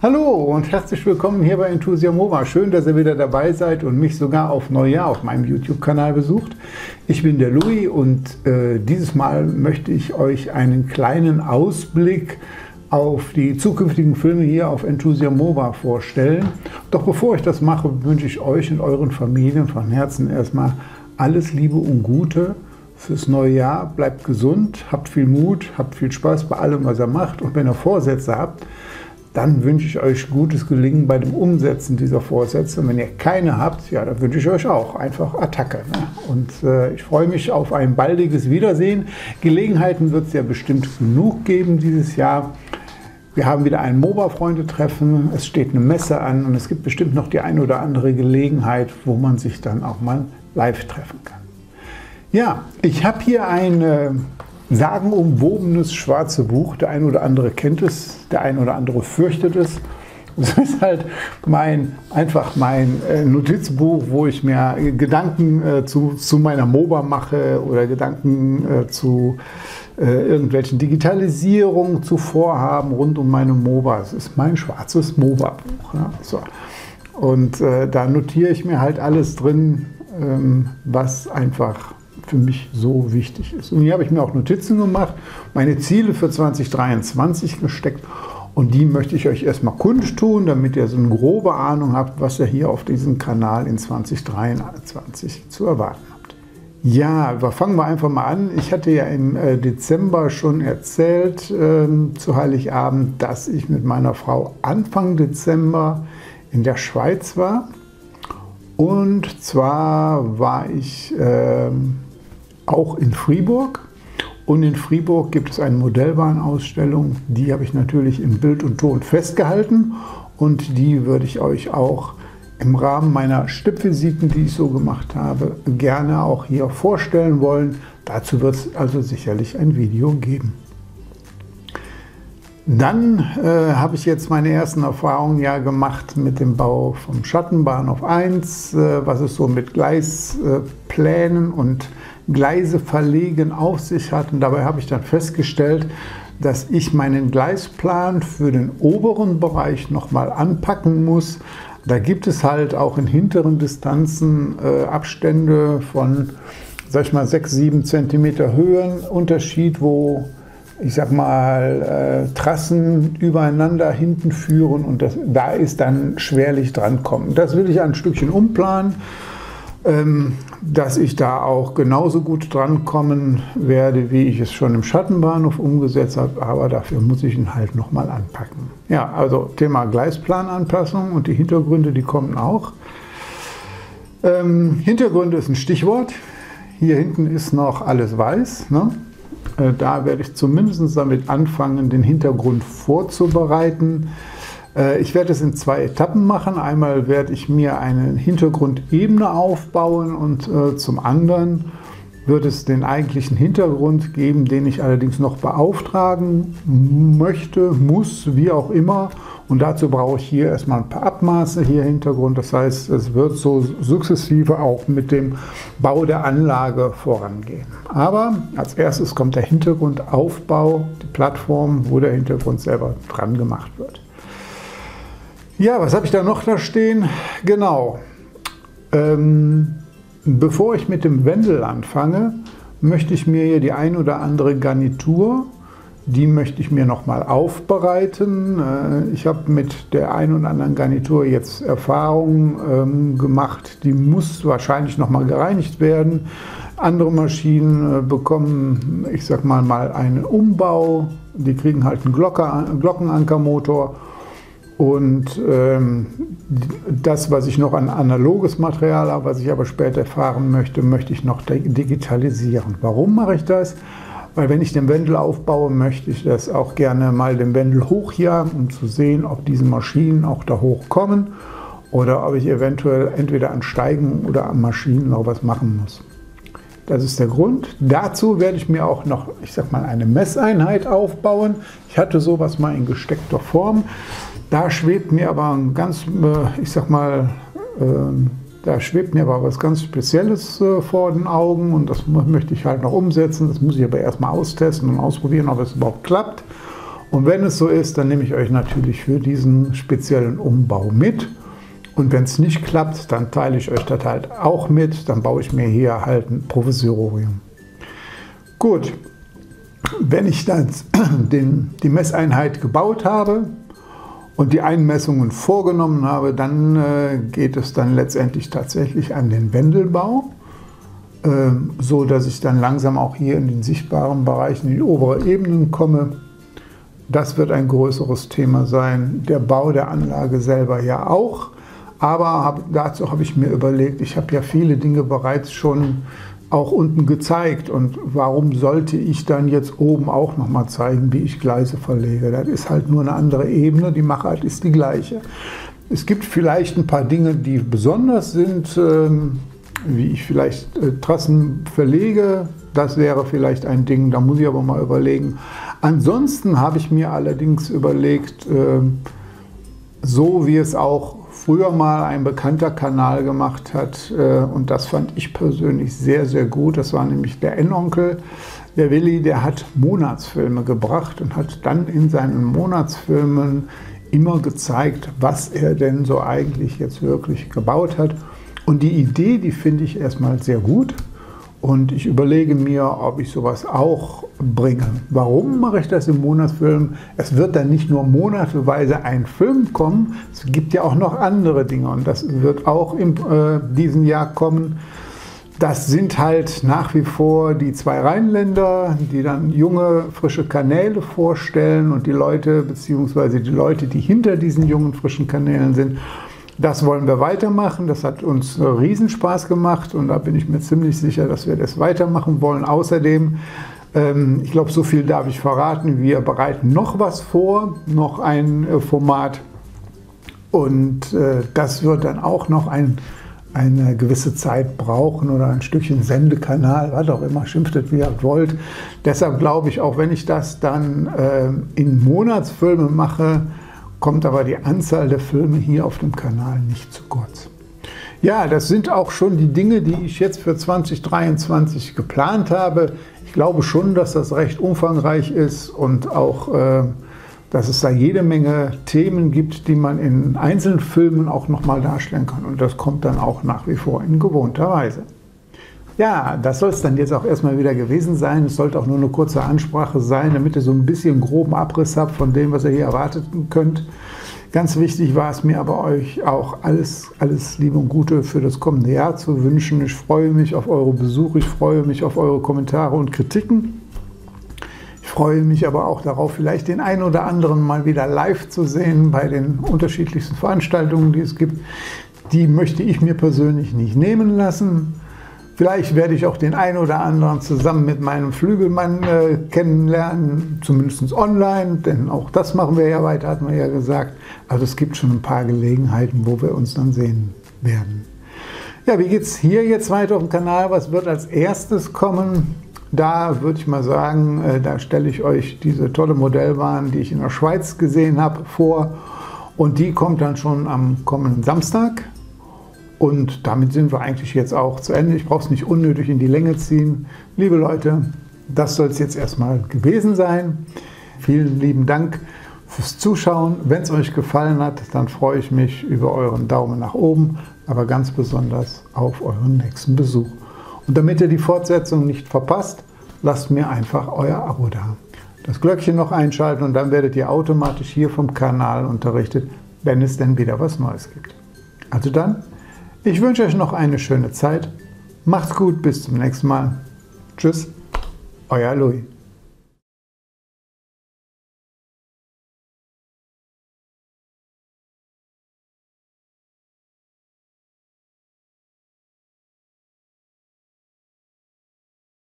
Hallo und herzlich willkommen hier bei Enthusiamova. Schön, dass ihr wieder dabei seid und mich sogar auf Neujahr auf meinem YouTube-Kanal besucht. Ich bin der Louis und dieses Mal möchte ich euch einen kleinen Ausblick auf die zukünftigen Filme hier auf Enthusiamova vorstellen. Doch bevor ich das mache, wünsche ich euch und euren Familien von Herzen erstmal alles Liebe und Gute fürs neue Jahr. Bleibt gesund, habt viel Mut, habt viel Spaß bei allem, was ihr macht. Und wenn ihr Vorsätze habt, dann wünsche ich euch gutes Gelingen bei dem Umsetzen dieser Vorsätze. Und wenn ihr keine habt, ja, dann wünsche ich euch auch einfach Attacke. Ne? Und ich freue mich auf ein baldiges Wiedersehen. Gelegenheiten wird es ja bestimmt genug geben dieses Jahr. Wir haben wieder ein MOBA-Freunde-Treffen, es steht eine Messe an und es gibt bestimmt noch die ein oder andere Gelegenheit, wo man sich dann auch mal live treffen kann. Ja, ich habe hier ein sagenumwobenes schwarze Buch. Der eine oder andere kennt es, der eine oder andere fürchtet es. Das ist halt mein Notizbuch, wo ich mir Gedanken zu meiner MOBA mache oder Gedanken zu irgendwelchen Digitalisierungen, zu Vorhaben rund um meine MOBA. Es ist mein schwarzes MOBA-Buch. Ja, so. Und da notiere ich mir halt alles drin, was einfach für mich so wichtig ist. Und hier habe ich mir auch Notizen gemacht, meine Ziele für 2023 gesteckt und die möchte ich euch erstmal kundtun, damit ihr so eine grobe Ahnung habt, was ihr hier auf diesem Kanal in 2023 zu erwarten habt. Ja, fangen wir einfach mal an. Ich hatte ja im Dezember schon erzählt zu Heiligabend, dass ich mit meiner Frau Anfang Dezember in der Schweiz war. Und zwar war ich auch in Fribourg. Und in Fribourg gibt es eine Modellbahnausstellung. Die habe ich natürlich in Bild und Ton festgehalten. Und die würde ich euch auch im Rahmen meiner Stippvisiten, die ich so gemacht habe, gerne auch hier vorstellen wollen. Dazu wird es also sicherlich ein Video geben. Dann habe ich jetzt meine ersten Erfahrungen ja gemacht mit dem Bau vom Schattenbahnhof 1, was es so mit Gleisplänen und Gleise verlegen auf sich hat. Und dabei habe ich dann festgestellt, dass ich meinen Gleisplan für den oberen Bereich nochmal anpacken muss. Da gibt es halt auch in hinteren Distanzen Abstände von, sag ich mal, 6-7 cm Höhenunterschied, wo ich sag mal, Trassen übereinander hinten führen und da ist dann schwerlich drankommen. Das will ich ein Stückchen umplanen, dass ich da auch genauso gut drankommen werde, wie ich es schon im Schattenbahnhof umgesetzt habe, aber dafür muss ich ihn halt nochmal anpacken. Ja, also Thema Gleisplananpassung und die Hintergründe, die kommen auch. Hintergründe ist ein Stichwort. Hier hinten ist noch alles weiß, ne? Da werde ich zumindest damit anfangen, den Hintergrund vorzubereiten. Ich werde es in 2 Etappen machen. Einmal werde ich mir eine Hintergrundebene aufbauen und zum anderen wird es den eigentlichen Hintergrund geben, den ich allerdings noch beauftragen möchte, muss, wie auch immer. Und dazu brauche ich hier erstmal ein paar Abmaße hier im Hintergrund. Das heißt, es wird so sukzessive auch mit dem Bau der Anlage vorangehen. Aber als erstes kommt der Hintergrundaufbau, die Plattform, wo der Hintergrund selber dran gemacht wird. Ja, was habe ich da noch da stehen? Genau. Bevor ich mit dem Wendel anfange, möchte ich mir hier die ein oder andere Garnitur, die möchte ich mir nochmal aufbereiten. Ich habe mit der ein oder anderen Garnitur jetzt Erfahrungen gemacht, die muss wahrscheinlich nochmal gereinigt werden. Andere Maschinen bekommen, ich sag mal einen Umbau, die kriegen halt einen Glockenankermotor. Und das, was ich noch an analoges Material habe, was ich aber später fahren möchte, möchte ich noch digitalisieren. Warum mache ich das? Weil wenn ich den Wendel aufbaue, möchte ich das auch gerne mal den Wendel hochjagen, um zu sehen, ob diese Maschinen auch da hochkommen oder ob ich eventuell entweder an Steigen oder an Maschinen noch was machen muss. Das ist der Grund. Dazu werde ich mir auch noch, ich sag mal, eine Messeinheit aufbauen. Ich hatte sowas mal in gesteckter Form. Da schwebt mir aber ein ganz, ich sag mal, da schwebt mir aber was ganz Spezielles vor den Augen und das möchte ich halt noch umsetzen. Das muss ich aber erstmal austesten und ausprobieren, ob es überhaupt klappt. Und wenn es so ist, dann nehme ich euch natürlich für diesen speziellen Umbau mit. Und wenn es nicht klappt, dann teile ich euch das halt auch mit. Dann baue ich mir hier halt ein Provisorium. Gut, wenn ich dann die Messeinheit gebaut habe und die Einmessungen vorgenommen habe, dann geht es dann letztendlich tatsächlich an den Wendelbau, so dass ich dann langsam auch hier in den sichtbaren Bereichen in die oberen Ebenen komme. Das wird ein größeres Thema sein. Der Bau der Anlage selber ja auch. Aber dazu habe ich mir überlegt, ich habe ja viele Dinge bereits schon auch unten gezeigt. Und warum sollte ich dann jetzt oben auch noch mal zeigen, wie ich Gleise verlege? Das ist halt nur eine andere Ebene, die Machart ist die gleiche. Es gibt vielleicht ein paar Dinge, die besonders sind, wie ich vielleicht Trassen verlege. Das wäre vielleicht ein Ding, da muss ich aber mal überlegen. Ansonsten habe ich mir allerdings überlegt, so wie es auch früher mal ein bekannter Kanal gemacht hat, und das fand ich persönlich sehr, sehr gut. Das war nämlich der N-Onkel, der Willi, der hat Monatsfilme gebracht und hat dann in seinen Monatsfilmen immer gezeigt, was er denn so eigentlich jetzt wirklich gebaut hat. Und die Idee, die finde ich erstmal sehr gut. Und ich überlege mir, ob ich sowas auch bringe. Warum mache ich das im Monatsfilm? Es wird dann nicht nur monateweise ein Film kommen, es gibt ja auch noch andere Dinge und das wird auch in diesem Jahr kommen. Das sind halt nach wie vor die zwei Rheinländer, die dann junge, frische Kanäle vorstellen und die Leute, beziehungsweise die Leute, die hinter diesen jungen, frischen Kanälen sind. Das wollen wir weitermachen, das hat uns Riesenspaß gemacht und da bin ich mir ziemlich sicher, dass wir das weitermachen wollen. Außerdem, ich glaube, so viel darf ich verraten, wir bereiten noch was vor, noch ein Format und das wird dann auch noch eine gewisse Zeit brauchen oder ein Stückchen Sendekanal, was auch immer, schimpftet wie ihr wollt. Deshalb glaube ich, auch wenn ich das dann in Monatsfilme mache, kommt aber die Anzahl der Filme hier auf dem Kanal nicht zu kurz. Ja, das sind auch schon die Dinge, die ich jetzt für 2023 geplant habe. Ich glaube schon, dass das recht umfangreich ist und auch, dass es da jede Menge Themen gibt, die man in einzelnen Filmen auch nochmal darstellen kann. Und das kommt dann auch nach wie vor in gewohnter Weise. Ja, das soll es dann jetzt auch erstmal wieder gewesen sein. Es sollte auch nur eine kurze Ansprache sein, damit ihr so ein bisschen groben Abriss habt von dem, was ihr hier erwarten könnt. Ganz wichtig war es mir aber, euch auch alles Liebe und Gute für das kommende Jahr zu wünschen. Ich freue mich auf eure Besuche, ich freue mich auf eure Kommentare und Kritiken. Ich freue mich aber auch darauf, vielleicht den einen oder anderen mal wieder live zu sehen bei den unterschiedlichsten Veranstaltungen, die es gibt. Die möchte ich mir persönlich nicht nehmen lassen. Vielleicht werde ich auch den einen oder anderen zusammen mit meinem Flügelmann kennenlernen, zumindest online, denn auch das machen wir ja weiter, hatten wir ja gesagt. Also es gibt schon ein paar Gelegenheiten, wo wir uns dann sehen werden. Ja, wie geht es hier jetzt weiter auf dem Kanal? Was wird als erstes kommen? Da würde ich mal sagen, da stelle ich euch diese tolle Modellbahn, die ich in der Schweiz gesehen habe, vor. Und die kommt dann schon am kommenden Samstag. Und damit sind wir eigentlich jetzt auch zu Ende. Ich brauche es nicht unnötig in die Länge ziehen. Liebe Leute, das soll es jetzt erstmal gewesen sein. Vielen lieben Dank fürs Zuschauen. Wenn es euch gefallen hat, dann freue ich mich über euren Daumen nach oben, aber ganz besonders auf euren nächsten Besuch. Und damit ihr die Fortsetzung nicht verpasst, lasst mir einfach euer Abo da. Das Glöckchen noch einschalten und dann werdet ihr automatisch hier vom Kanal unterrichtet, wenn es denn wieder was Neues gibt. Also dann, ich wünsche euch noch eine schöne Zeit. Macht's gut, bis zum nächsten Mal. Tschüss, euer Louis.